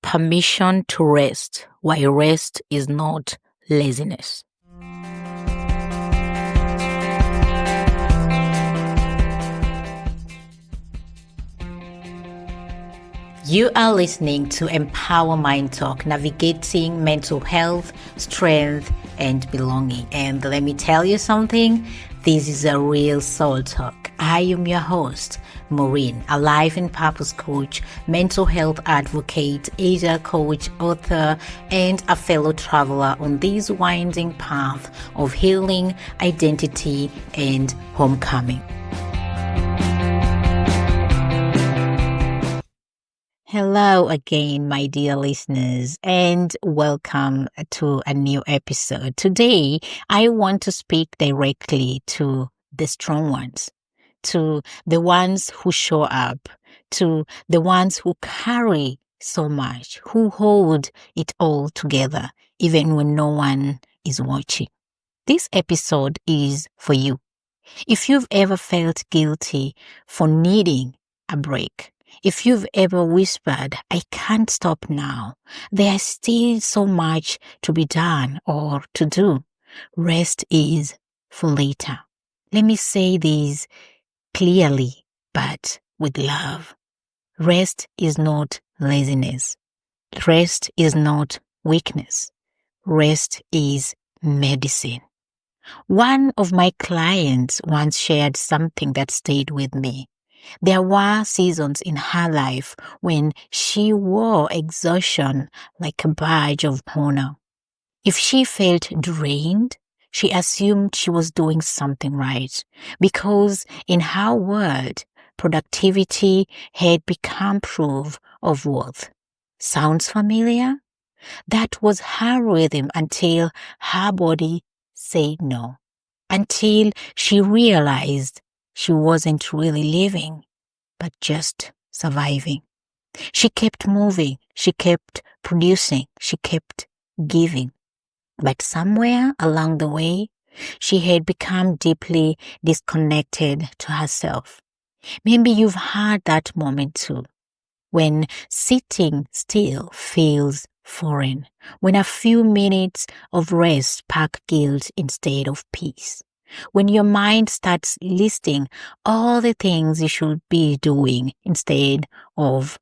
permission to rest, why rest is not laziness. You are listening to Empower Mind Talk, navigating mental health, strength, and belonging. And let me tell you something, this is a real soul talk. I am your host, Maureen, a life and purpose coach, mental health advocate, Asia coach, author, and a fellow traveler on this winding path of healing, identity, and homecoming. Hello again, my dear listeners, and welcome to a new episode. Today, I want to speak directly to the strong ones, to the ones who show up, to the ones who carry so much, who hold it all together, even when no one is watching. This episode is for you. If you've ever felt guilty for needing a break, if you've ever whispered, I can't stop now, there's still so much to be done or to do, rest is for later. Let me say this clearly, but with love. Rest is not laziness. Rest is not weakness. Rest is medicine. One of my clients once shared something that stayed with me. There were seasons in her life when she wore exhaustion like a badge of honor. If she felt drained, she assumed she was doing something right, because in her world, productivity had become proof of worth. Sounds familiar? That was her rhythm until her body said no, until she realized she wasn't really living, but just surviving. She kept moving, she kept producing, she kept giving. But somewhere along the way, she had become deeply disconnected to herself. Maybe you've had that moment too, when sitting still feels foreign, when a few minutes of rest spark guilt instead of peace. When your mind starts listing all the things you should be doing instead of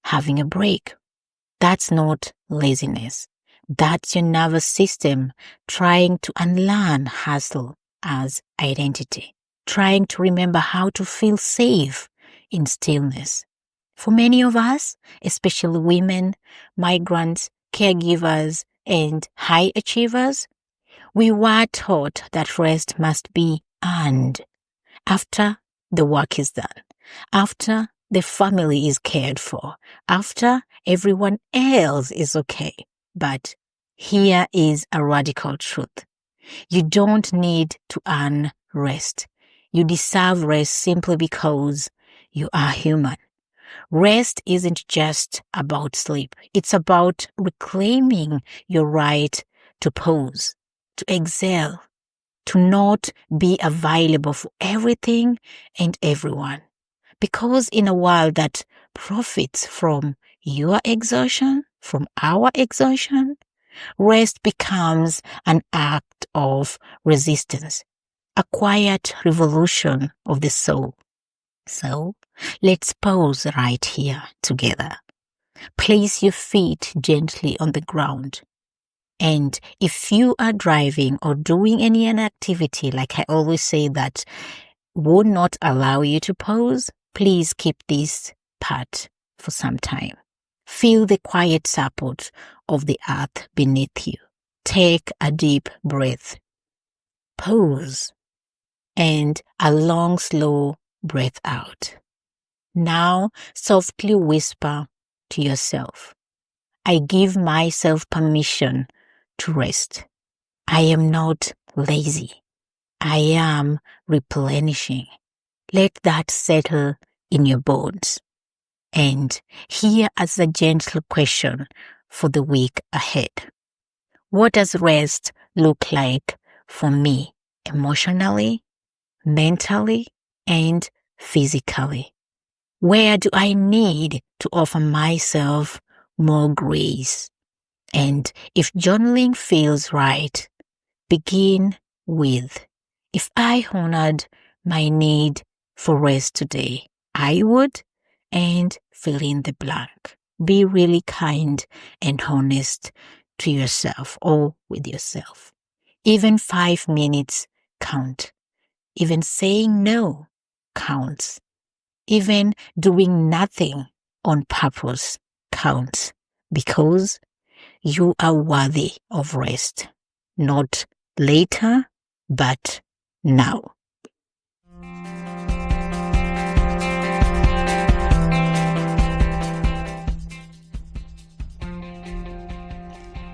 having a break. That's not laziness. That's your nervous system trying to unlearn hustle as identity, trying to remember how to feel safe in stillness. For many of us, especially women, migrants, caregivers, and high achievers, we were taught that rest must be earned after the work is done, after the family is cared for, after everyone else is okay. But here is a radical truth. You don't need to earn rest. You deserve rest simply because you are human. Rest isn't just about sleep. It's about reclaiming your right to pause, to exhale, to not be available for everything and everyone. Because in a world that profits from your exhaustion, from our exhaustion, rest becomes an act of resistance, a quiet revolution of the soul. So, let's pause right here together. Place your feet gently on the ground. And if you are driving or doing any activity, like I always say, that would not allow you to pause, please keep this part for some time. Feel the quiet support of the earth beneath you. Take a deep breath. Pause. And a long, slow breath out. Now, softly whisper to yourself, I give myself permission to rest. I am not lazy. I am replenishing. Let that settle in your bones. And here is a gentle question for the week ahead. What does rest look like for me emotionally, mentally, and physically? Where do I need to offer myself more grace. And if journaling feels right, begin with, if I honored my need for rest today, I would, and fill in the blank. Be really kind and honest to yourself or with yourself. Even 5 minutes count. Even saying no counts. Even doing nothing on purpose counts, because you are worthy of rest, not later, but now.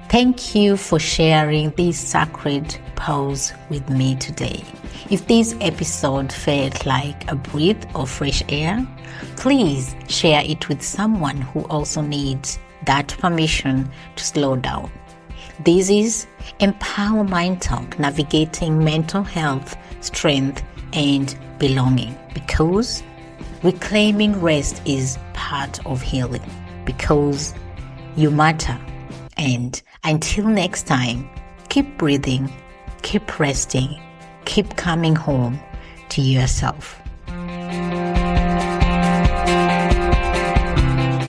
Thank you for sharing this sacred pause with me today. If this episode felt like a breath of fresh air, please share it with someone who also needs that permission to slow down. This is Empower Mind Talk, navigating mental health, strength, and belonging, because reclaiming rest is part of healing, because you matter. And until next time, keep breathing, keep resting, keep coming home to yourself.